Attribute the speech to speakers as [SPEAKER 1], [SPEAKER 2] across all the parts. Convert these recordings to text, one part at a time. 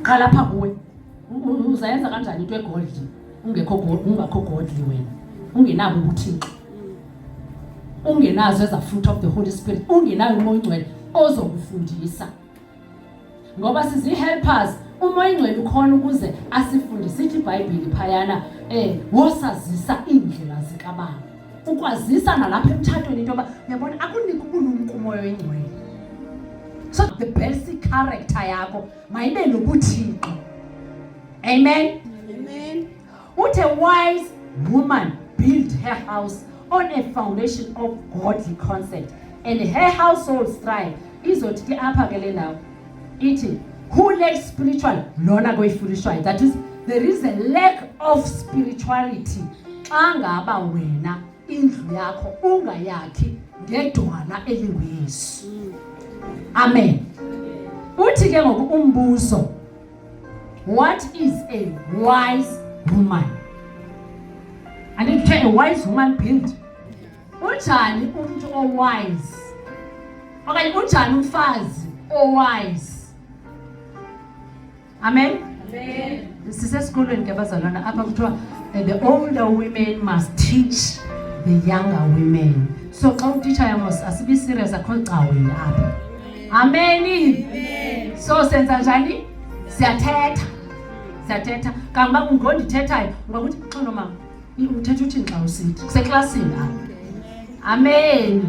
[SPEAKER 1] qala pha kuwe uzayenza kanjani into egodly ungakho godly wena, ungenabo ubuthixo, ungenazo eza fruit of the Holy Spirit, ungenayo umoya oyingcwele ozokufundisa. Ngoba sizi-helpers, umoya oyingcwele ukhona ukuze asifundise. Ithi iBhayibhile phayana wosazisa iindlela zikaBaba, ukwazisa nalapha emtshatweni into yoba uyabona akunika ubulumko umoya oyingcwele. So the basic character yakho mayibe nobuthixo. Amen.
[SPEAKER 2] Amen.
[SPEAKER 1] What a wise woman built her house on a foundation of godly concept, and her household thrive. Izothi ke apha ke le ndawo ithi who lacks spiritual lona koyifundishwayo. That is, there is a lack of spirituality xa ngaba wena indlu yakho ungayakhi ngedwala elinguYesu. Amen. Uthi ke ngoku umbuzo, what is a wise woman? I need to tell a wise woman built. Unjani umuntu owise? Okanye unjani umfazi owise? Amen.
[SPEAKER 2] Amen.
[SPEAKER 1] Sisesikolweni ke bazalwana apha kuthiwa the older women must teach the younger women. So xa utitsha yamos asibi serious akho caweni apha. Amen.
[SPEAKER 2] Amen.
[SPEAKER 1] So senza njani? Siyathetha. Kamba ungondithethayo ngokuthi xolo mama uthetha uthini xa usithi kuseklasini apha. Amen.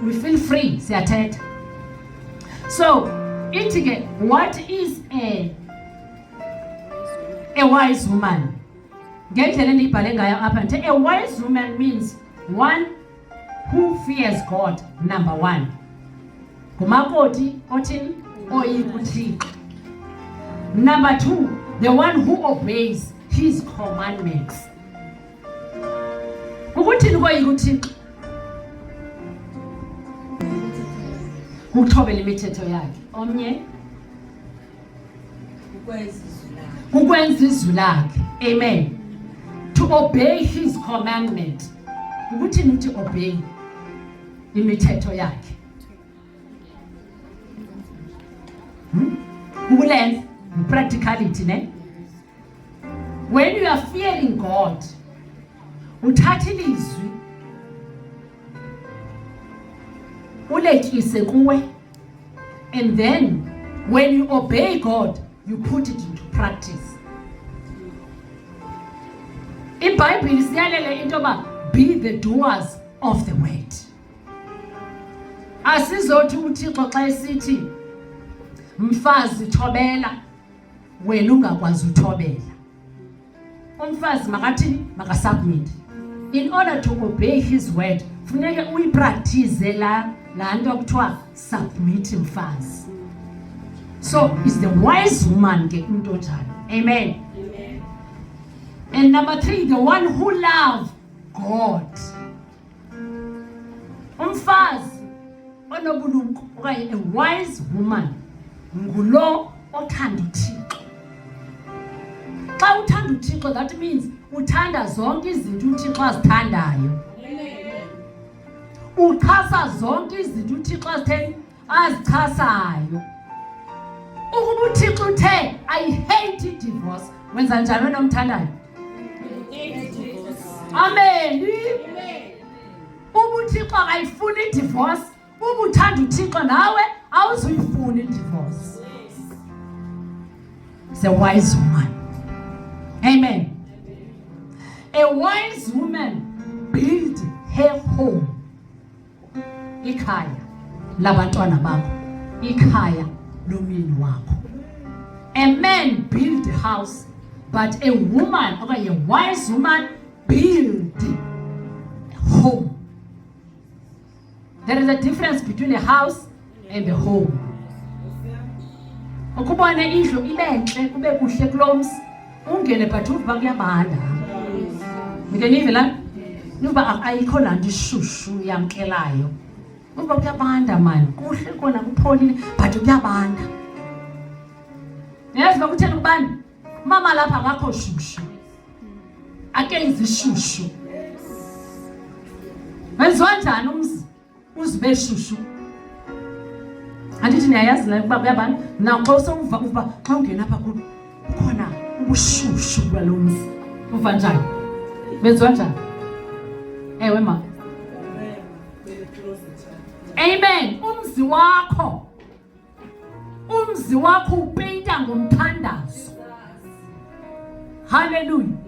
[SPEAKER 1] We feel free siyathetha. So ithi ke what is a wise woman? Ngendlela endiyibhale ngayo apha nje, a wise woman means one who fears God, number one. Ngumakoti othini oyikuthixo. Number two, the one who obeys his commandments. Ukuthini koyikuthixo? Ukuthobela imithetho yakhe. Omnye ukwenza izwi lakhe. Amen. To obey his commandment. Ukuthini uthi obey imithetho yakhe? Ukulenza practicality ne? When you are fearing God, uthatha ilizwi uletyise kuwe, and then when you obey God, you put it into practice. IBhayibhile siyalele into yoba be the doers of the word. Asizothi uThixo xa esithi mfazi thobela wena ungakwazi uthobela. Umfazi makathini makasubmit. In order to obey his word funeke uyipractice la nto kuthiwa submit mfazi. So is the wise woman ke into njalo. Amen.
[SPEAKER 2] Amen.
[SPEAKER 1] And number three, the one who loves God. Umfazi onobulumko okanye a wise woman ngulo othanda uThixo. Xa uthanda uThixo, that means uthanda zonke izinto uThixo azithandayo. Uxhasa zonke izinto uThixo azichasayo. Ukuba uThixo uthe I hate divorce, wenza njani wena omthandayo? Amen. Uba uThixo akayifuni divorce, uba uthanda uThixo nawe awuzuyifuni divorce. It's a wise woman. Amen. A wise woman built her home. Ikhaya labantwana bakho, ikhaya lomyeni wakho. A man built a house, but a woman, or a wise woman, built a home. There is a difference between a house and a home. Ukubona indlu ibenhle kube kuhle kulomsi, ungene but uva kuyabanda. Ngenive la? Nuba ayikho lanto ishushu yamkelayo. Uva kuyabanda man, kuhle kona kupholile but kuyabanda. Yazi bakuthena kubani? Mama lapha akakho shushu. Akenzi ishushu. Wenziwa njani umzi? Uzibe shushu. Andithi niyayazi la ukuba kuyabani nakho sowuva ukuba xa ungena apha kukhona ubushushu kwalo mzi. Uva njani? Benziwa njani? Ewe ma. Amen. Umzi wakho upeyinta ngomthandazo. Hallelujah.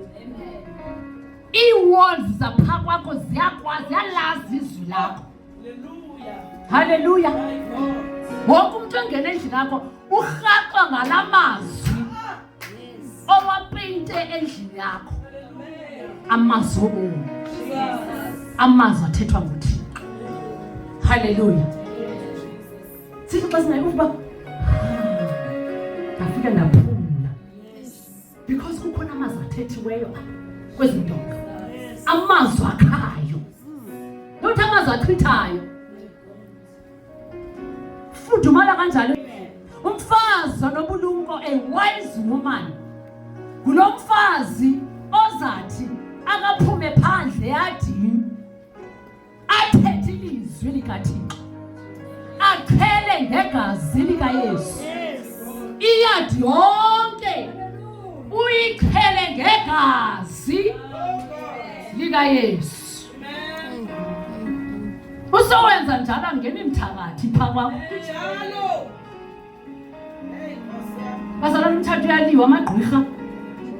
[SPEAKER 1] Ii-walls zapha kwakho ziyalazi izwi lakho. Hallelujah. Wonke umuntu ongena endlini yakho urhaxwa ngala mazwi owapeyinte endlini yakho. Amazwi obomi. Amazwi athethwa nguThixo. Hallelujah. Sithi xa sinayo ukuba ngafika ndaphumla. Because kukhona amazwi athethiweyo kwezi ntonga. Amazwi akhayo. Not amazwi achithayo. Fudumala kanjalo. Umfazi onobulumko, a wise woman. Kulo mfazi ozathi akaphume phandle yadini athethe ilizwi likaThixo. Akhele ngegazi likaYesu. Iyadi yonke uyikhele ngegazi likaYesu. Usowenza njalo angena imthakathi pha kwakho. Bazalwane umthathu uyaliwa amagqirha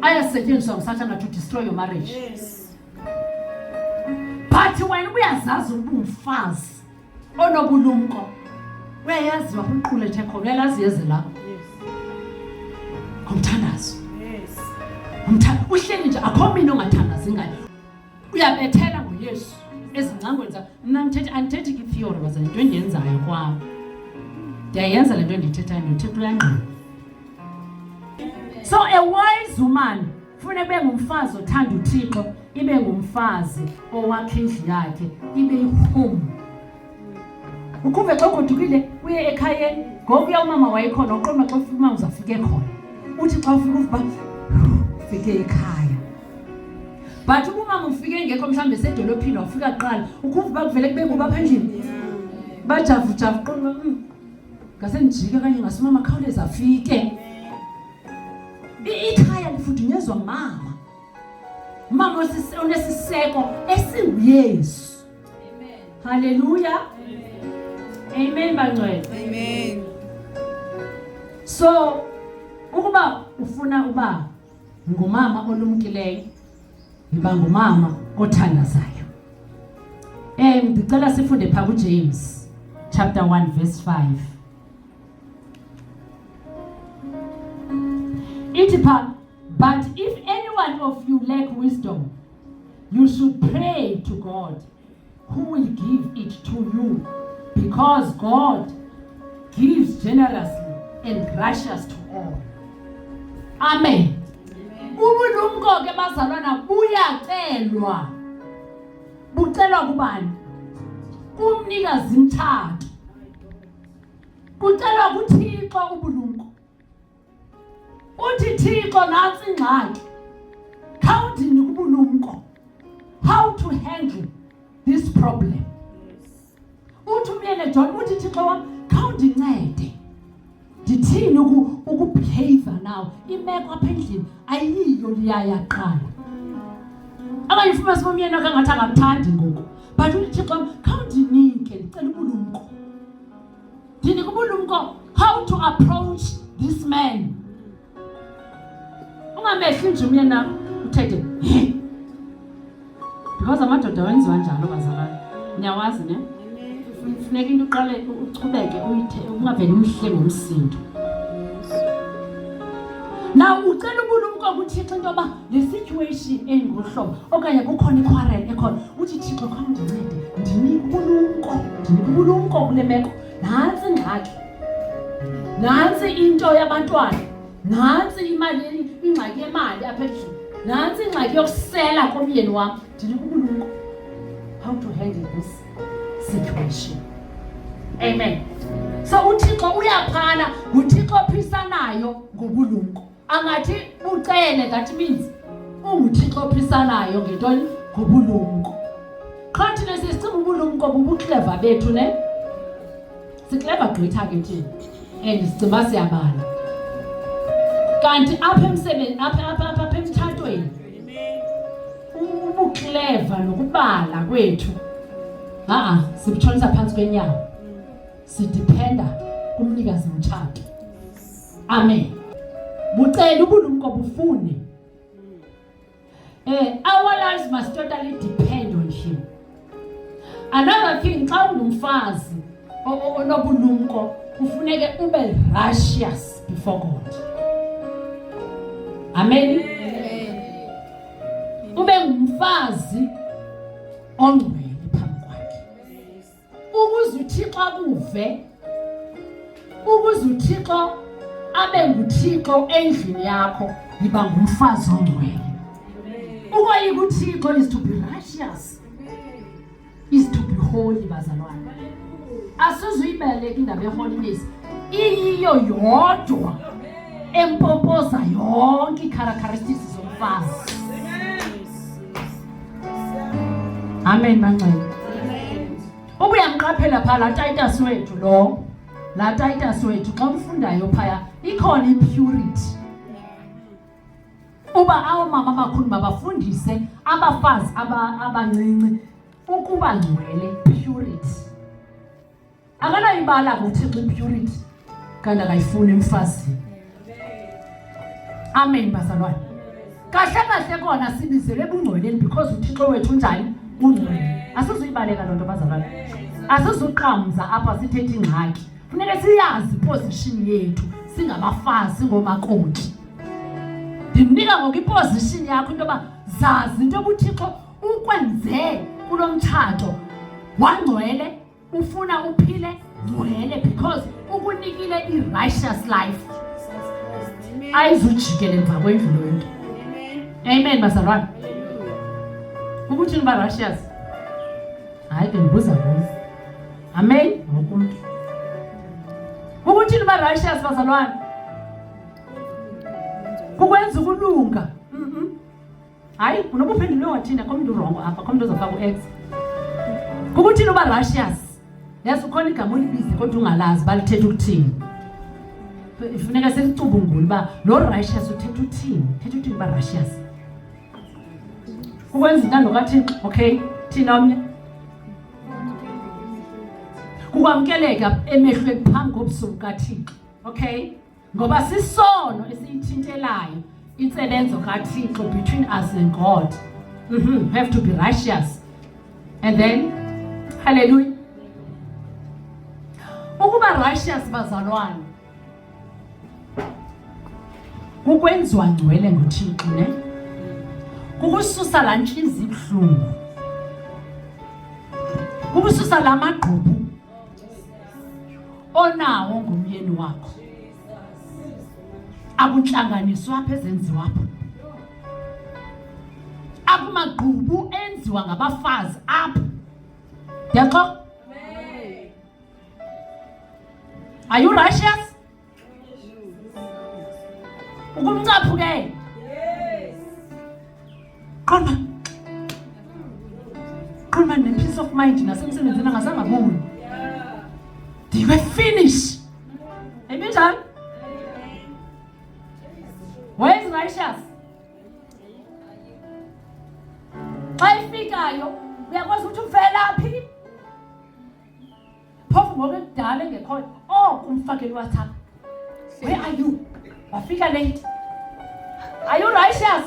[SPEAKER 1] ayasetyenziswa nguSathane to destroy your marriage. But wena uyazazi ubumfazi onobulumko. Uyayazi wakumqulethe khona, uyalazi yeze la. Ngomthandazo. Uhleli nje akho mina ongathandazi ngayo. Uyabethela ngoYesu ezingcangweni zakho. Mina andithethi ki-theory bazalwane, into endiyenzayo kwami. Ndiyayenza le nto endiyithethayo noThixo uyangqina. So a wise woman fune be ngumfazi othanda uThixo, ibe ngumfazi owakha indlu yakhe, ibe yihome. Ukuve xa godukile uye ekhayeni, ngoku ya umama wayekhona uqonda xa ufika uma uzafika khona. Uthi xa ufika uvuba ufike ekhaya. But umama ufike ngekho mhlambe esedolophini wafika kuqala, ukuvuba kuvele kube kuba phandlini. Bajavu qonda ngase njike kanye ngasimama khawuleza afike. Ikhaya lifudunyezwa mama. Mama onesiseko esinguYesu. Amen. Hallelujah. Amen bangcwele.
[SPEAKER 2] Amen.
[SPEAKER 1] So ukuba ufuna uba ngumama olumkileyo, yiba ngumama othandazayo. Ndicela sifunde pha kuJames chapter 1 verse 5. But if any one of you lack wisdom, you should pray to God, who will give it to you, because God gives generously and gracious to all. Amen. Ubulumko ke bazalwana buyacelwa. Bucelwa kubani? Kumnikazi mthathu. Kucelwa kuThixo ubulumko. Uthi Thixo nansi ingxaki. Khawundini kubulumko. How to handle this problem. Uthi umyeni John uthi Thixo wami khawundincede. Ndithini ukubehave now. Imeko apha endlini ayiyo liyayaqala. Akayifuma simomyeni akangathi akamthandi ngoku. But uthi Thixo wami khawundinike ndicela ubulumko. Ndinika ubulumko how to approach this man. Ungamehli nje umyeni uthethe. Because amadoda wenziwa njalo bazalwane. Niyawazi ne? Funeka into uqale uchubeke ungaveli umhle ngomsindo. Now ucela ubulumko kuThixo into yoba le situation engohlobo okanye kukhona iquarrel ekhona. Uthi Thixo khawundincede ndinika ubulumko kule meko. Nansi ingxaki. Nansi into yabantwana. Nansi imali ingxaki yemali apha endlini. Nansi ingxaki yokusela komyeni wami. Ndinika ubulumko how to handle this situation. Amen. So uThixo uyaphana, uThixo ophisanayo ngobulumko. Angathi ucele that means unguThixo ophisanayo ngentoni ngobulumko. Qha thina sisicinga ubulumko bubuclever bethu ne? Sikleva gqitha ke nje and sicimba siyabala. Kanti apha emsebenzini apha emthathweni ubukleva nokubala kwethu sibutshonisa phansi kwenyawo. Sidependa kumnikazi mtshato. Amen. Bucela ubulumko bufune. Our lives must totally depend on him. Another thing, xa ungumfazi onobulumko kufuneke ube righteous before God. Amen. Ube ngumfazi ongcwele phambi kwakhe. Ukuze uThixo akuve, ukuze uThixo abe nguThixo endlini yakho, yiba ngumfazi ongcwele. Ukoyika uThixo is to be righteous, is to be holy, bazalwane. Asizuyibeleka indaba yeholiness, iyiyo yodwa empompoza yonke i-characteristics zomfazi. Amen manxele. Ubuyamqaphela phaa la Titus wethu lo, la Titus wethu xa umfundayo phaya ikhona i-purity. Uba awomama abakhulu mabafundise abafazi abancinci ukuba ngcwele, purity. Akanayibala kuThixo i-purity kanti akayifuni emfazini. Amen bazalwane. Kahle kona sibizelwe ebungcweleni because uThixo wethu unjani? Ungcwele. Asizuyibaleka loo nto bazalwane. Asizuqamza apha sithethe ingxaki. Funeka siyazi position yethu singabafazi singomakoti. Ndimnika ngoku iposition yakho into yoba zazi into yobuThixo ukwenze kulo mtshato wangcwele, ufuna uphile ngcwele because ukunikile i-righteous life. Ayizujikele emva kwendlu lo nto. Amen bazalwane. Ukuthi niba righteous. Hayi ke ndibuza. Amen. Ngokumuntu. Ukuthi niba righteous bazalwane. Kukwenza ukulunga. Hayi unobuphendule wathina komntu wrong apha, komntu ozofaka u-X. Kukuthi noba righteous. Yazi ukhona igama olibize kodwa ungalazi balithetha ukuthini. Ifuneka selicubungule uba lo righteous uthetha uthini? Uthetha uthini uba righteous? Kukwenza intando kaThixo, okay? Thina omnye. Kukwamkeleka emehlweni phambi kobusuku kaThixo, okay? Ngoba sisono esiyithintelayo insebenzo kaThixo between us and God. We have to be righteous. And then, hallelujah. Ukuba righteous bazalwane. Kukwenziwa ngcwele nguThixo ne? Kukususa la ntliziyo ibuhlungu. Kukususa la magqubu onawo ngumyeni wakho. Akuntlanganiswa apha ezenziwa apha. Akumagqubu enziwa ngabafazi apha. Yaqo? Are you righteous? Ukumncaphu ke? Yes. Qonma ne-peace of mind nasemsebenzini angasangaboni. Ndiwe finish. Ebinjani? Where is righteous? Xa ifikayo uyakwazi ukuthi uvela phi? Phofu ngoku ekudala engekhoyo. Kumfakeli WhatsApp. Where are you? Wafika late. Are you righteous?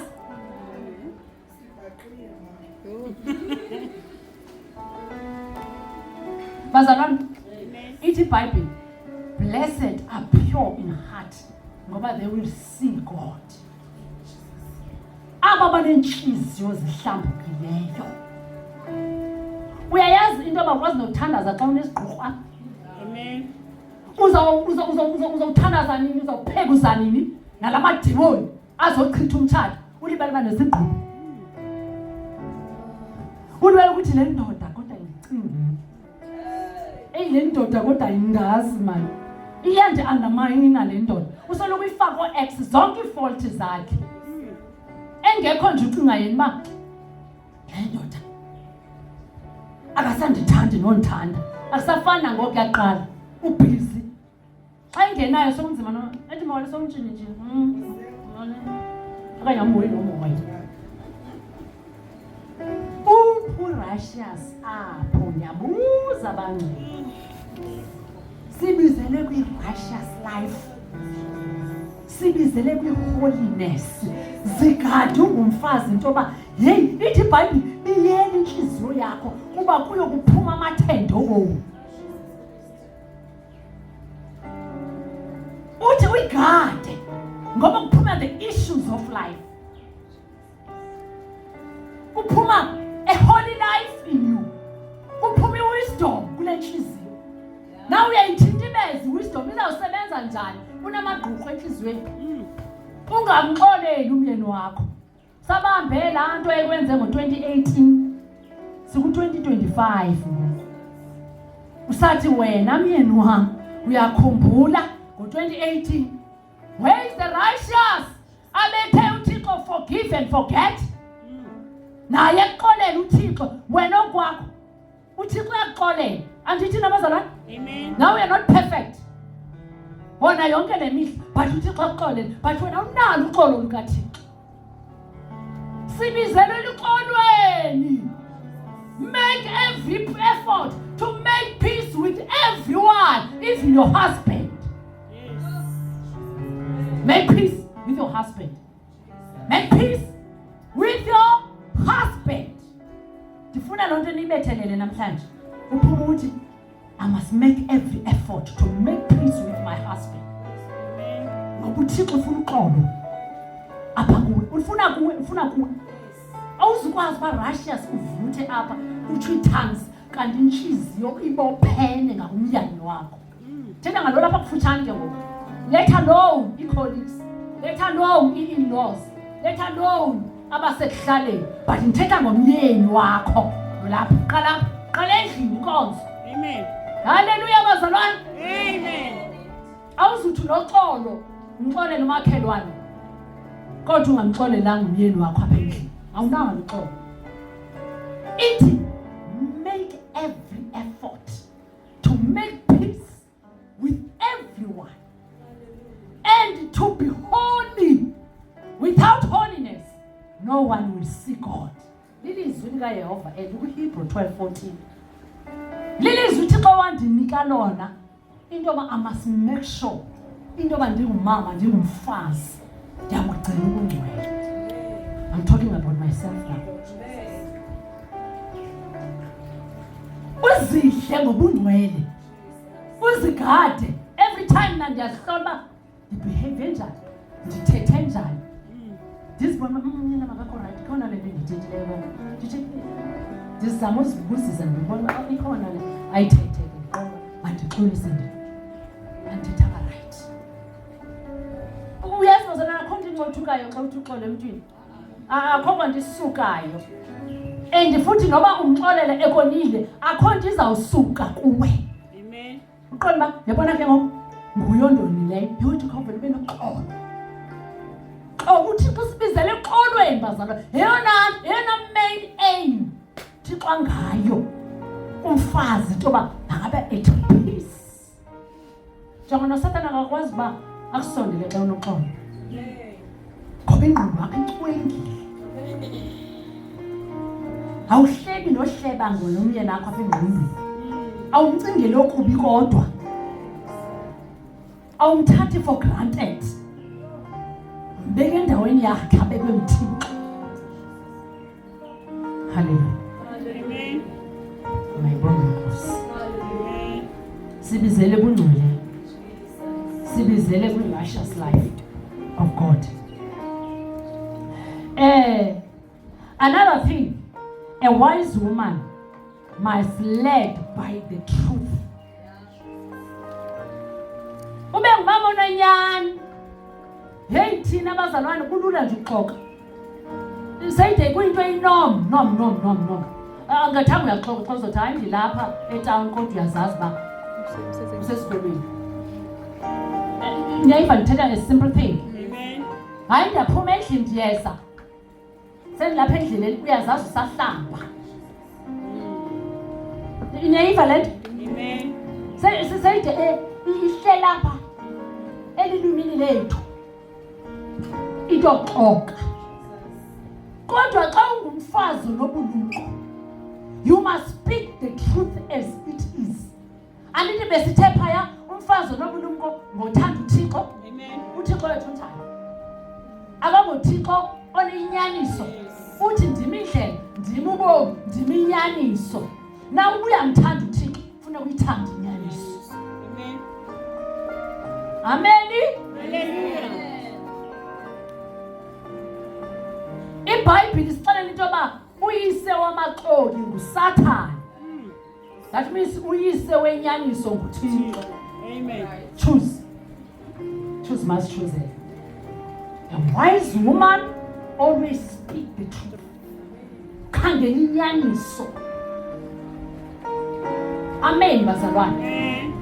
[SPEAKER 1] Bazalwane, ithi iBhayibhile, blessed are pure in heart, ngoba they will see God. Aba banentliziyo zihlambukileyo. Uyayazi into abakwazi nokuthandaza xa unesigqurhwa? Amen. Uzawuthandaza nini, uzawuphekuza nini nalamadimoni azochitha umtshato ulibala nesigquma. Ulibala ukuthi le ndoda kodwa icinga. Le ndoda kodwa ingazi mani. Iyande undermine le ndoda. Usoloko ifaka o-X zonke ifault zakhe. Engekho nje ucinga yena ma le ndoda akasandithandi nondithanda. Akusafana ngoku yaqala. ubhizi xa ingenayo sokunzima no ethi mawale somtshini nje okanye amboyi nomoya uRussia's apho ngiyabuza bangcwele sibizele kwi-Russia's life sibizele kwi-holiness zigade ungumfazi into yoba yeyi ithi iBhayibhile biyele inhliziyo yakho kuba kuyo kuphuma amathendo wowu uthi uyigade ngoba kuphuma the issues of life kuphuma a holy life in you kuphuma i-wisdom kule nhliziyo na uyayithintibeza i-wisdom izawusebenza njani unamagquqo enhliziyweni ungamxoleli umyeni wakho sabambe laa nto ekwenze ngo-2018 siku-2025 usathi wena myeni wam uyakhumbula ngo-2018 where is the righteous abethe uThixo forgive and forget naye ekuxolela uThixo wena okwakho uThixo uyakuxolela andithi nabazalwane
[SPEAKER 2] Amen.
[SPEAKER 1] now we are not perfect wona yonke le mihla but uThixo akuxolela but wena unalo uxolo lukaThixo sibizelwe luxolweni make every effort to make peace with everyone even your husband make peace with your husband make peace with your husband ndifuna loo nto niyibethelele namhlanje uphuma uthi I must make every effort to make peace with my husband ngoba uThixo ufuna uxolo apha kuwe ufuna kuwe awuzukwazi uba Russia's uvuthe apha utsho ii-tongues kanti inhliziyo ibophene ngakumyeni wakho thetha ngalo lapha kufutshane ke ngoku let alone ii-colleagues let alone ii-in-laws let alone abasekuhlaleni but ndithetha ngomyeni wakho lapha qala endlini inkonzo
[SPEAKER 2] Amen.
[SPEAKER 1] haleluya bazalwane
[SPEAKER 2] Amen.
[SPEAKER 1] awuzuthi noxolo umxolele umakhelwane kodwa ungamxolelanga umyeni wakho apha endlini awunanga noxolo ithi make every effort to make peace with everyone and to be holy without holiness no one will see God lilizwi likaYehova kuHebrew 12:14 lilizwi uThixo wandinika lona into yoba I must make sure into yoba ndingumama ndingumfazi ndiyakugcina ubungcwele I'm talking about myself now uzihle ngobungcwele uzigade every time na ndiyazihlola uba ndibehave njani ndithethe njani ndizibona umnyana makakho right khona le nto ndithethileyo ndizama uzibuzisa ndibona ikhona le ayithetheke ndiqoba andixolise andithethanga right uyazi bazalwana akho nto incothukayo xa uthi uxole emntwini akho nto ndisukayo and futhi noba umxolele ekonile akho nto izawusuka kuwe
[SPEAKER 2] Amen.
[SPEAKER 1] uqonda uba yabona ke ngoku nguyondonileyo yothi khawuvele ube noxolo uThixo sibizele exolweni bazalwane yeyona main aim Thixo ngayo umfazi into yoba angabe at peace njengoba noSathane akakwazi uba akusondele xa unoxolo ngoba ingqondo yakho icwengile awuhlebi nohleba ngolomyeni akho apha engqondweni awumcingeli okubi kodwa awumthathi for granted mbeke endaweni yakhe abekwe uThixo haleluya
[SPEAKER 2] Amen.
[SPEAKER 1] mayibonge Nkosi
[SPEAKER 2] Amen.
[SPEAKER 1] sibizele bungcwele sibizele kwi-righteous life of God another thing a wise woman must lead by the truth ube ngumama ononyani hey thina abazalwane kulula nje uxoxa sayide kuyinto eyinom nom angathanga uyaxoxa xa uzothi hayi ndilapha etown kodwa uyazazi uba usesikolweni nyayiva ndithetha a simple thing
[SPEAKER 2] Amen.
[SPEAKER 1] hayi ndiyaphuma endlini ndiyeza sendilapha endleleni uyazazi usahlamba nyayiva le nto
[SPEAKER 2] Amen.
[SPEAKER 1] Sayide ihlela lapha elilumini lethu. Into oxoka. Kodwa xa ungumfazi nobulumko, you must speak the truth as it is. Andithi besithe phaya umfazi nobulumko ngothanda uThixo.
[SPEAKER 2] Amen.
[SPEAKER 1] uThixo wethu uthando. Akangothixo onenyaniso. Uthi ndimi indlela, ndimi ubomi, ndimi inyaniso. Na uyamthanda uThixo, ufuna ukuyithanda inyaniso.
[SPEAKER 2] Amen.
[SPEAKER 1] Amen.
[SPEAKER 2] Hallelujah.
[SPEAKER 1] iBhayibhile isixelela into yoba uyise wamaxoli nguSathane. That means uyise wenyaniso nguThixo.
[SPEAKER 2] Amen.
[SPEAKER 1] Choose. Choose, must choose it. A wise woman always speak the truth. Khangela inyaniso. Amen, bazalwane.
[SPEAKER 2] Amen.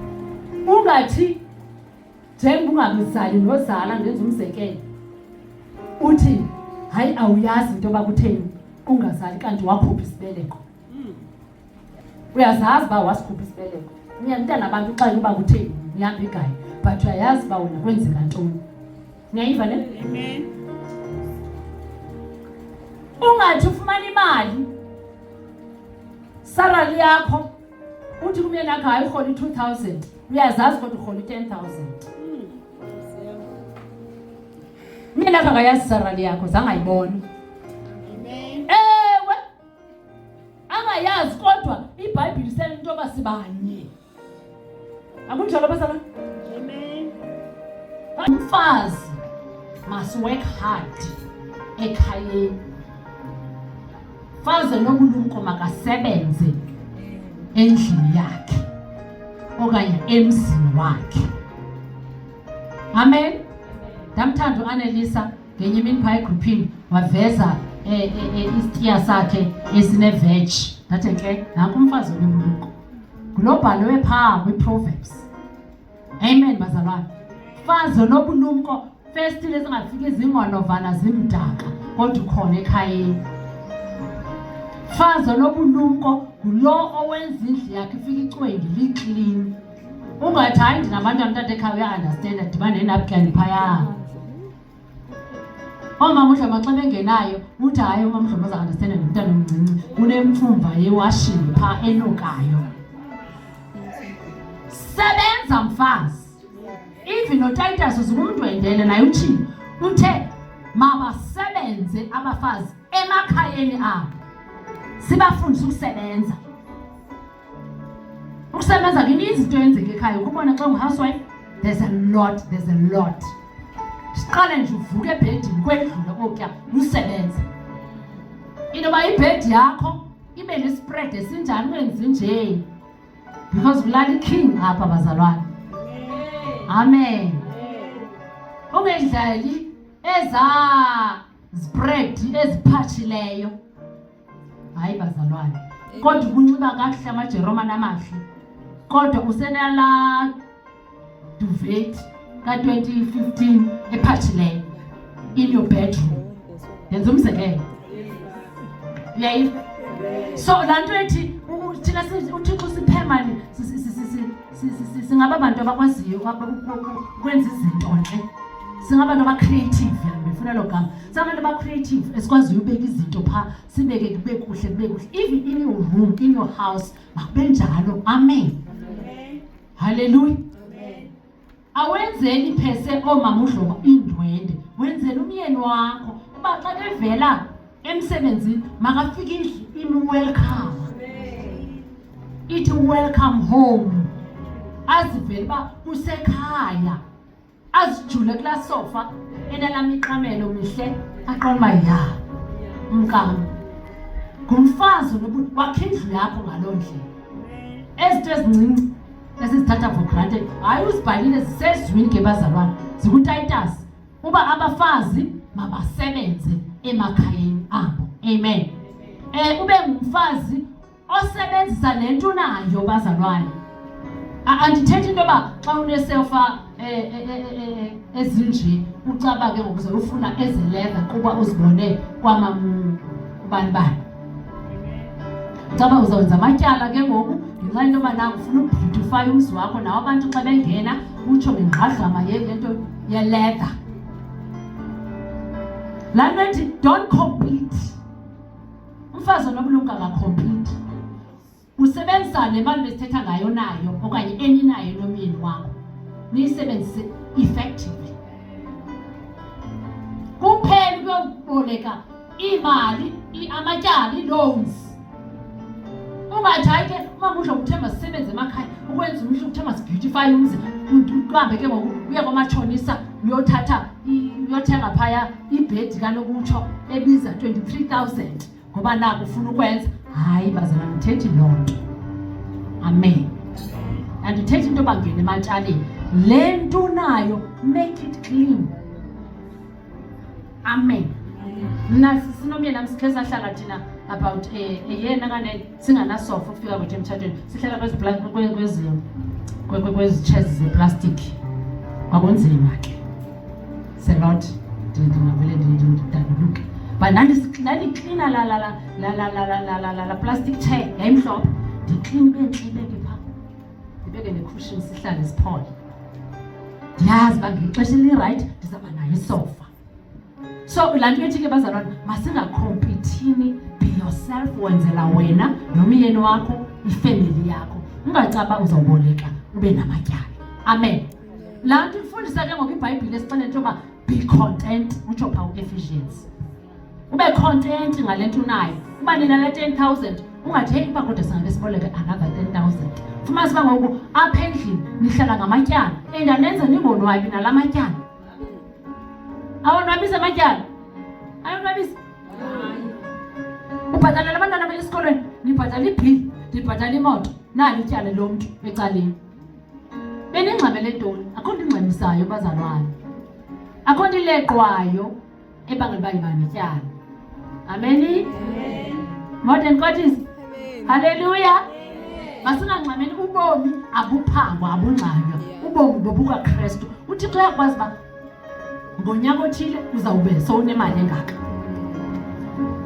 [SPEAKER 1] Ungathi njengoba ungamzali nozala ngenza umzekelo. Uthi hayi awuyazi into bakutheni ungazali kanti wakhupha isibeleko. Uyazazi ba wasikhupha isibeleko. Umntana abantu xa uba kutheni nihamba igaya, but uyayazi ba wena kwenzeka ntoni. Niyayiva le?
[SPEAKER 2] Amen.
[SPEAKER 1] Ungathi ufumana imali salary yakho uthi kumyeni wakho hayi uhola 2,000, uyazazi kodwa uhola 10,000. Mina akayazi salary yakho zangayibona.
[SPEAKER 2] Amen.
[SPEAKER 1] Ewe angayazi kodwa iBhayibhile isela into yoba sibanye. Akunjalo bazalwane?
[SPEAKER 2] Amen.
[SPEAKER 1] Umfazi must work hard ekhayeni. Umfazi nobulumko makasebenze endlini yakhe okanye emzini wakhe. Amen. Ndamthanda uAnelisa ngenye imini phaya egroupini waveza isitiya sakhe esine-veg. Ndathi ke nanku umfazi onobulumko. Ngulobhalo phaa kwiProverbs. Amen bazalwane. Umfazi onobulumko first lezingafika izingonovana zimdaka kodwa ukhona ekhayeni. Umfazi onobulumko ngulo owenza indlu yakhe ifika icwenge li-clean. Ungathi hayi ndinabantu abantata ekhaya uya-understanda dibane nenapukeni phaya. Omama uhloma xa bengenayo uthi hayi umama uhloma uza-understanda nomntana omncinci unemfumba yewashini phaa enukayo. Sebenza mfazi. Even noTitus uzumndwendele naye uthini? Uthe mabasebenze abafazi emakhayeni abo. Sibafundisa ukusebenza. Ukusebenza kini izinto yenzeka ekhaya. Ukubona xa ungu-housewife, there's a lot. Siqale nje uvuke ebhedini kwedlula okya usebenze. Inoba ibhedi yakho ibe nespread esinjani wenzi nje. Because ulala iking apha bazalwane. Amen. Ungedlali eza spread eziphathileyo. Hayi bazalwane. Kodwa kunxiba kakuhle amajeroma namahle. Kodwa usenala duvet ka-2015 ephathileyo in your bedroom. Yenza umzekelo. Uyayiva? So laa nto ethi thina uThixo siphemani singaba abantu abakwaziyo ukwenza izinto nje. Singabantu aba-creative, befuna lo gama. Singabantu aba-creative esikwaziyo ubeka izinto phaa sibeke kube kuhle. Even in your room, in your house, makube njalo. Amen. Hallelujah. Awenzeli phese omama uDlomo indwende. Wenzela umyeni wakho uba xa bevela emsebenzini makafike welcome. Ithi welcome home. Azivele uba usekhaya. Azijule kulaa sofa enalamiqamelo mihle aqonda uba ya umkami ngumfazi wakhe indlu yakho ngaloo ndlela. Ezinto ezincinci esizithatha for granted hayi uzibhalile zisezwini ke bazalwane zikuTitus uba abafazi mabasebenze emakhayeni abo. Amen. Ube ngumfazi osebenzisa lento nayo bazalwane. Andithethi into yoba xa unesofa ezinje ucabange ngokuze ufuna ezeleva kuba uzibone kwamabani. Caba uzawwenza amatyala ke ngoku ngenxa into yoba na ufuna ubeautify umzi wakho nawo abantu xa bengena utsho ngengqadlama lento ye-leather. Laa nto ethi don't compete. Umfazi onobulumko akacompete. Usebenzisa le mali besithetha ngayo nayo okanye eninayo nomyeni wakho, niyisebenzise effectively. Kuphela ukuyoboleka imali, amatyala, ii-loans. Ungathi hayi ke uma udla kuthe masisebenze emakhaya ukwenza umhla kuthe masibeautify umzi, uhambe ke ngoku uye kwamatshonisa uyothenga phaya ibhedi kanokutsho ebiza 23,000 ngoba naku ufuna ukwenza. Hayi bazalwane, ndithethi loo nto. Amen. Andithethi into bangena ematyaleni. Le nto nayo, make it clean. Amen. Mna sinomyeni nam sikhe sahlala thina about yena kane singanasofa ukufika kwethu emtshatweni, sihlala kwezi chairs zeplastic. Kwakunzima ke. Selot ndingavele ndidanduluke. But ndandiklina la plastic chair yayimhlophe, ndiklina bentlibeke phaa, ndibeke ne-cushion sihlale siphole. Ndiyazi uba ngexesha elirayithi ndizawuba nayo isofa. So laa nto ethi ke bazalwane, masingakompithini. Be yourself, wenzela wena nomyeni wakho, ifemeli yakho. Ungacaba uzawuboleka ube namatyala. Amen. Laa nto ifundisa ke ngoku iBhayibhile esixelela into yoba be content, utsho phaa u-Ephesians. Ube content ngale nto unayo. Uba nina le 10,000 ungathethi uba kodwa singabe siboleke another 10,000. Fumanisa uba ngoku apha endlini nihlala ngamatyala and anenza ningonwabi nala matyala. Awonwabisa amatyala? Ayonwabisa? Ubhatalela abantwana esikolweni, nibhatala ibhili, ndibhatala imoto, nalo ityala lomntu ecaleni. Beningxamele ntoni? Akho nto ingxamisayo bazalwane. Akho nto ileqwayo ebangela uba yiba netyala. Amen. Modern Scottish. Hallelujah. Masingangxameli ubomi abuphangwa abungxanywa. Ubomi bobukaKristu. UThixo uyakwazi uba ngonyaka othile uzawube sowunemali engaka.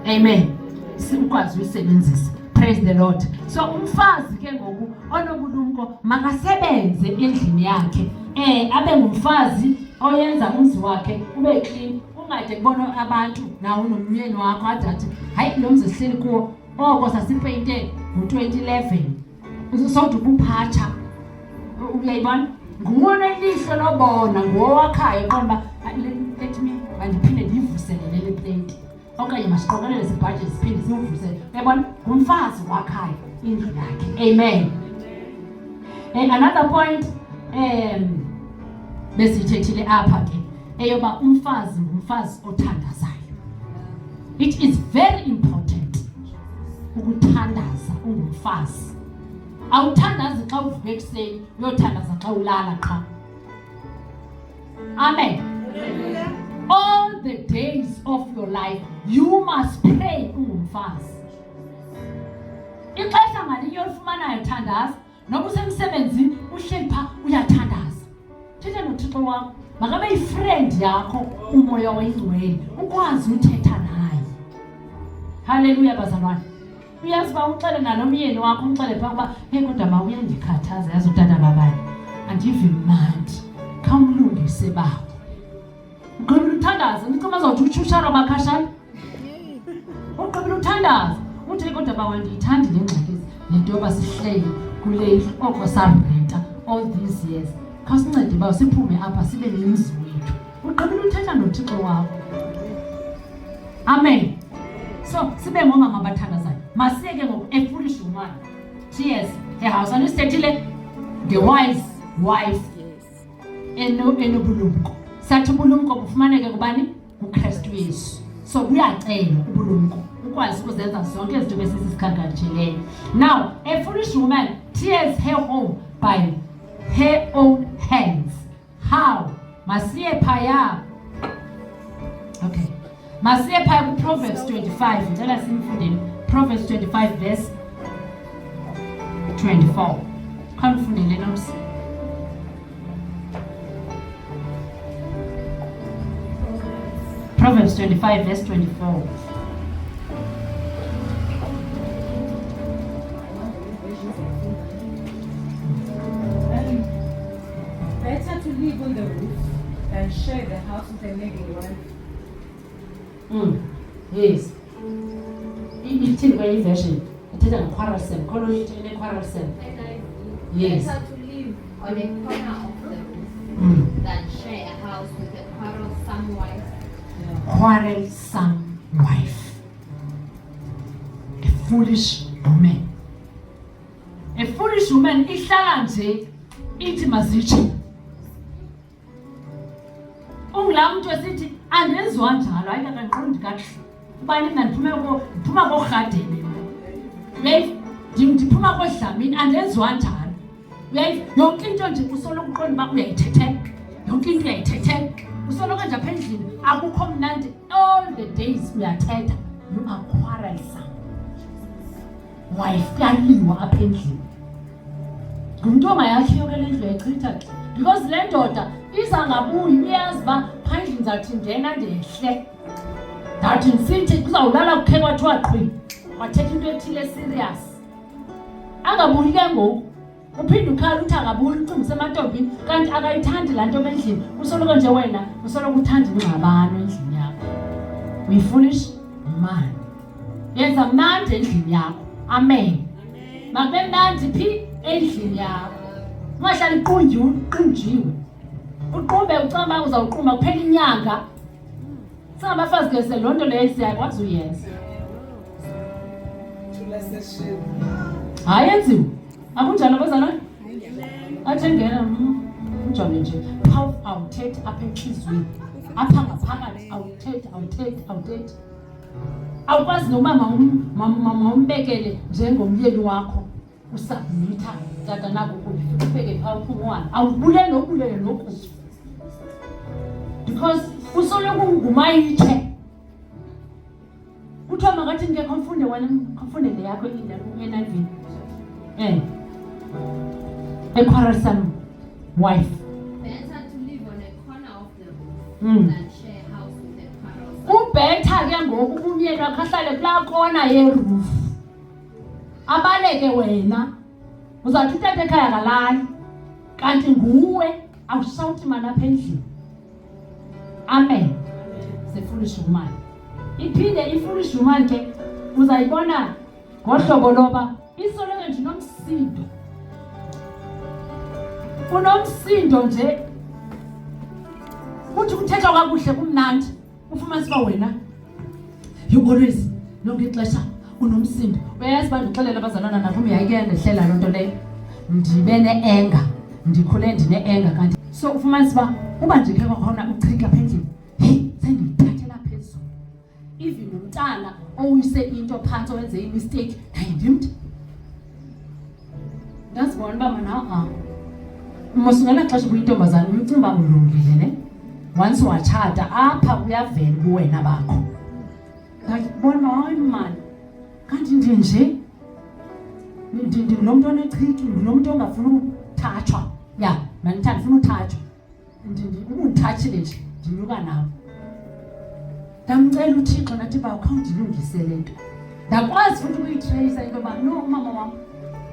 [SPEAKER 1] Amen. Sikwazi uyisebenzisa. Praise the Lord. So umfazi ke ngoku onobulumko makasebenze endlini yakhe. Abe ngumfazi oyenza umzi wakhe ube clean. Ungade kubona abantu nawo nomyeni wakho athi hayi lo mzi sihleli kuwo oko sasipeyinte ngo-2011. Usawuthi ukuphatha. Uyayibona? Nguwona ilihlo lobona ngowakhayo qomba let me bandiphinde ndiyivuselele le plate. Okanye masiqokelele sibhaje siphinde siwuvusele. Uyabona? Ngumfazi wakhayo indlu yakhe. Amen. Another point besithethile apha ke eyoba umfazi ngumfazi othandazayo. It is very important ukuthandaza ungumfazi. Awuthandazi xa uvuke ekuseni, uyothandaza xa ulala qha. Amen. All the days of your life you must pray ungumfazi. Ixesha ngalinye olifumanayo thandaza, noba usemsebenzini uhleli phaa uyathandaza. Thetha noThixo wakho, makabe yifriend yakho umoya oyingcwele, ukwazi uthetha naye. Hallelujah bazalwane. Uyazi uba uxele nalomyeni wakho, umxele phaa ukuba hey kodwa ma uyandikhathaza, yazi utata babani andivi mnandi, khawumlungise bawo. Ugqibile uthandaza, nicima azawuthi utshusharwa bakhashana. Ugqibile uthandaza uthi kodwa bawo andiyithandi le ngxaki nento yoba sihleli kule oko sarenta all these years. Khawusincede uba siphume apha sibe nemzi wethu. Ugqibile uthetha noThixo wakho. Amen. So sibe ngomama abathandazayo. Masiyeke ngoku a foolish woman. Tears her house. Anisithethile the wise wife. Enobulumko. Sathi ubulumko bufumaneke kubani? kuKristu Yesu. So uyacela ubulumko ukwazi ukuzenza zonke izinto besisisikhangatshileyo. Now a foolish woman tears her home by her own hands. How? Masiye phaya. Okay. Masiye phaya ku Proverbs 25. Ngicela simfundeni Proverbs 25 verse 24. Khawufundele nomsi. Proverbs 25 verse 24.
[SPEAKER 3] live on the roof than share the house with a living wife.
[SPEAKER 1] Yes. Ithini kwenye version ithetha nge-quarrelsome khona into ene-quarrelsome. Yes.
[SPEAKER 4] Better to live on a corner of the roof than share a house with a quarrelsome wife.
[SPEAKER 1] Quarrelsome wife. A foolish woman. A foolish woman ihlala nje ithi mazitshe. Ungula umuntu esithi andenziwa njalo hayi kanqondi kahle. Ubani ndiphuma koRhadeni. Ndiphuma koDlamini andenziwa njalo. Yonke into nje usoloko uqonda uba uyayithethela. Yonke into uyayithethela. Usoloko nje apha endlini akukho mnandi all the days uyathetha. You are quarrelsome. Wife kuyaliwa apha endlini. Ngumuntu ongayakhiyo ke le ndlu echitha ke. Because le ndoda iza ngabuyi uyazi uba phandle ndizathi ndena ndehle. Ndathi ndisithi kuzawulala kukhe kwathiwa qhwi. Wathetha into ethile serious. Angabuyi ke ngoku. Uphinde ukhala uthi akabuyi ucinga usemantombini kanti akayithandi laa nto endlini. Usoloko nje wena usoloko uthanda ingxabano endlini yakho. We foolish man. Yenza mnandi endlini yakho. Amen. Makube mnandi phi endlini yakho. Ungahlali uqunjiwe. Uqumbe ucamba uzawuquma kuphela inyanga. Singabafazi ke loo nto leyo siyakwazi uyenza. Hayi yenziwe. Akunjalo bazalwane? Athi ngena ujonge nje. How awuthethe apha enhlizweni. Apha ngaphakathi awuthethe. Awukwazi nomama umbekele njengomyeni wakho. Usubmitha tata nako ubeke phaa uphumwana. Awubulele lokhu. Because usoloko ungumayithe. Kuthiwa makathi ngekho mfunde wena mfunde le yakho enandini. A quarrelsome wife.
[SPEAKER 4] Better to live on a corner of the roof than share a house with a quarrelsome.
[SPEAKER 1] Ubhetha ke ngoku umyeni wakho ahlale kulaa kona yeroof. Abaleke wena. Uzawuthi utata ekhaya kalali. Kanti nguwe awushawuthi mana apha endlini. Amen. It's a foolish woman. Iphinde i-foolish woman ke uzayibona ngohlobo loba isoloko nje nomsindo. Unomsindo nje. Uthi kuthethwa kakuhle kumnandi. Ufumanisa uba wena you always lonke ixesha unomsindo. Uyayazi uba ndixelela abazalwana nabo uyayike ndehlela loo nto leyo. Ndibe ne-anger. Ndikhule ndine-anger kanti. So ufumanisa uba nje ke kwakhona uchika apha endlini. Hey, sendiyithathela phezulu. Even umntana owuyise into phantsi owenze imistake naye ndimthi. Ndazibona uba mana mosingela xesha ubuyintombazana uyicinga uba ulungile ne. Once watshata apha kuyavela ubuwena bakho. Ndabona hayi mani kanti ndinje ndilo mntu onechiki ndilo mntu ongafuni ukuthatshwa. Ya mandithanda ndifuna uthatshwa. Undithachile nje ndinyuka nawe. Ndamcela uThixo nathi uba khawundilungise le nto. Ndakwazi futhi ukuyitracer into yoba no umama wam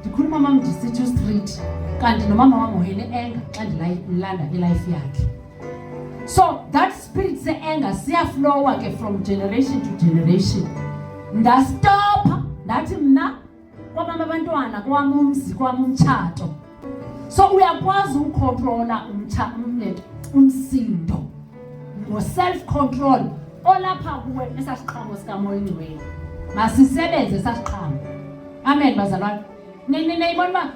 [SPEAKER 1] ndikhuluma umama ndisithi street kanti nomama wam woyene anger xa ndilanda ilife yakhe. So that spirit se-anger siyaflowa ke from generation to generation. Ndastopha ndathi mna kwabam abantwana kwam umzi kwam umtshato. So uyakwazi ukucontrola umsindo ngo-self-control olapha kuwe esasiqhamo sikamoyeni wenu. Masisebenze esasiqhamo. Amen bazalwane. Niyibona uba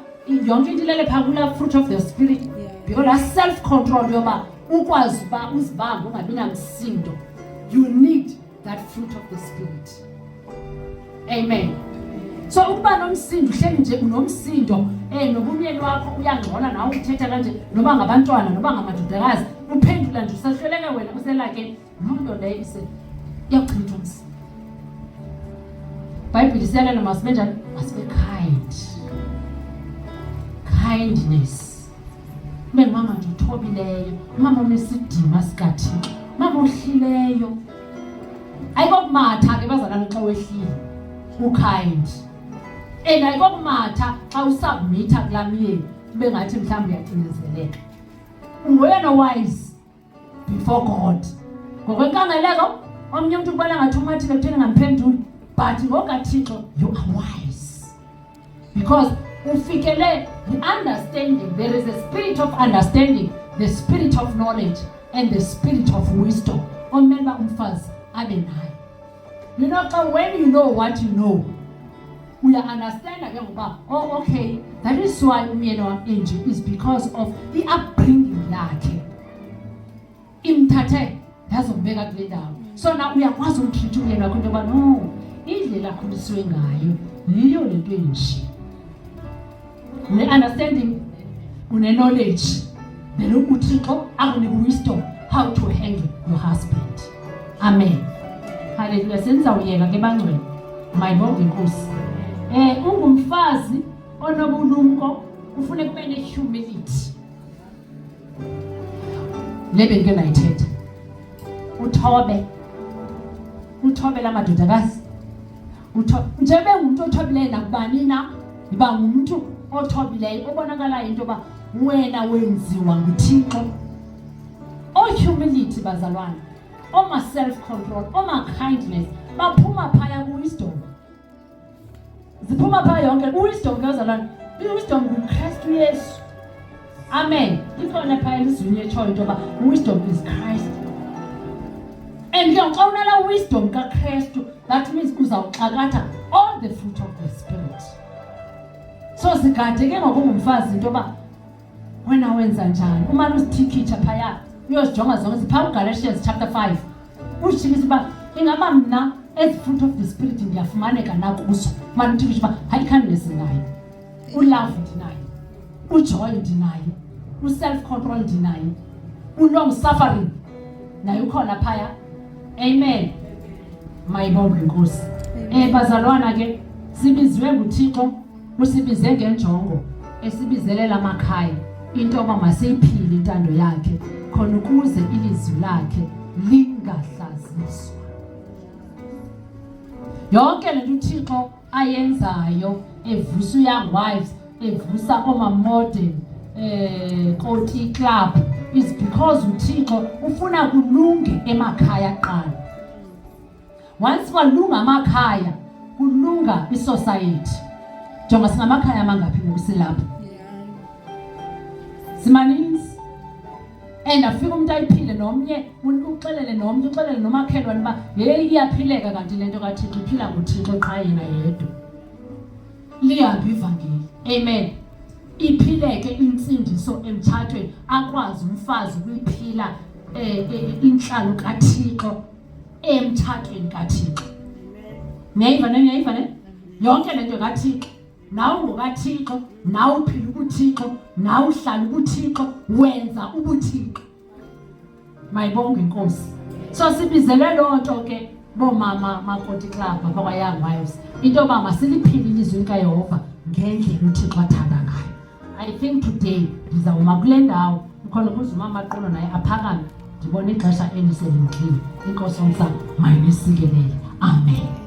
[SPEAKER 1] yonke into ilele phaa kulaa fruit of the spirit. Because that self-control yoba ukwazi uba uzibambe ungabi namsindo. You need that fruit of the spirit. Amen. So ukuba nomsindo uhleli nje unomsindo nobumyeni wakho uyangcola nawe uthetha kanje noba ngabantwana noba ngamadodakazi uphendula nje usahleleke wena uselake loo leyo ise iyachithwa umsindo. Bible siyalela masibe njani? Masibe kind. Kindness. Ube ngumama nje uthobileyo, umama onesidima sikaThixo, umama ohlileyo. Ayikokumatha ke bazalwane xa wehlile. Ukind. Ayikokumatha xa usubmitha kulaa myeni ube ngathi mhlawumbi uyacinezeleka. ungoyena wise before God. Ngokwenkangeleko omnye umuntu ubona ngathi umathile kutheni ngamphenduli, but ngokaThixo you are wise. Because ufikele the understanding, there is a spirit of understanding, the spirit of knowledge and the spirit of wisdom. Omemba umfazi abe nayo. You know, when you know what you know, we understand again about, oh okay, that is why umyeni wam enje is because of the upbringing yakhe. Imthathe yazombeka kule ndawo. So now uyakwazi umtreat umyeni wakho into yoba no, indlela akhuliswe ngayo yiyo lento enje. Une-understanding, une-knowledge, then uThixo akunika wisdom how to handle your husband. Amen. Hallelujah. Senzawuyeka ke bangcwele. Mayibonge Nkosi. Ungumfazi onobulumko ufune kube ne-humility. Lebe ngeke nayithetha. Uthobe la madodakazi. Njebe umuntu othobileyo nakubani na, iba ngumuntu othobileyo obonakala into ba wena wenziwa nguThixo. Humility bazalwane, oma self control, oma kindness, baphuma phaya ku-wisdom. Ziphuma phaya yonke u-wisdom bazalwane. I-wisdom nguKristu Yesu. Amen. Ikhona phaya elizwini etshoyo into ba wisdom is Christ. And xa unala wisdom kaKristu, that means uzawuxakatha all the fruit of the Spirit. So sigadeke ngokungumfazi into ba wena wenza njani, umane uzithikitsha phaya uyozijonga zonke ziphaa kuGalatians chapter 5. Ushikisa uba ingaba mna as fruit of the Spirit ndiyafumaneka na kuso. Manje uthikitsha uba hayi kindness ndinayo, ulove ndinayo, ujoy ndinayo, uself control ndinayo, ulong suffering nayo ukhona phaya. Amen. Mayibonge Nkosi. Bazalwana ke sibizwe nguThixo, usibize ngenjongo esibizelela amakhaya into yoba masiyiphile intando yakhe khona ukuze ilizwi lakhe lingahlaziswa. Yonke lento uThixo ayenzayo, evusa young wives, evusa oma modern Koti Club, is because uThixo ufuna kulunge emakhaya qala. Once kwalunga amakhaya, kulunga isociety. Jonga singamakhaya mangaphi ngokusilapha. Simaninzi. And afika umuntu ayiphile nomnye, uxelele nomnye, uxelele nomakhelwane ba hey iyaphileka kanti lento kaThixo iphila nguThixo qha yena yedwa. Liyabi ivangeli. Amen. Iphileke insindiso emthathweni, akwazi umfazi ukuyiphila inhlalo kaThixo emthathweni kaThixo. Niyayiva ne? Yonke lento kaThixo, nawe ngokaThixo, nawe uphila ubuThixo, nawe uhlala ubuThixo, wenza ubuThixo. Mayibonge Nkosi. So sibizele lonto ke bomama makoti club bakwa young wives, into yoba masiliphile ilizwi likaYehova ngendlela uThixo athanda ngayo. I think today ndizawuma kule ndawo ukhona ukuze umama Qolo naye aphakame, ndibona ixesha eliselindlile. Inkosi yomhlaba mayinisikelele. Amen.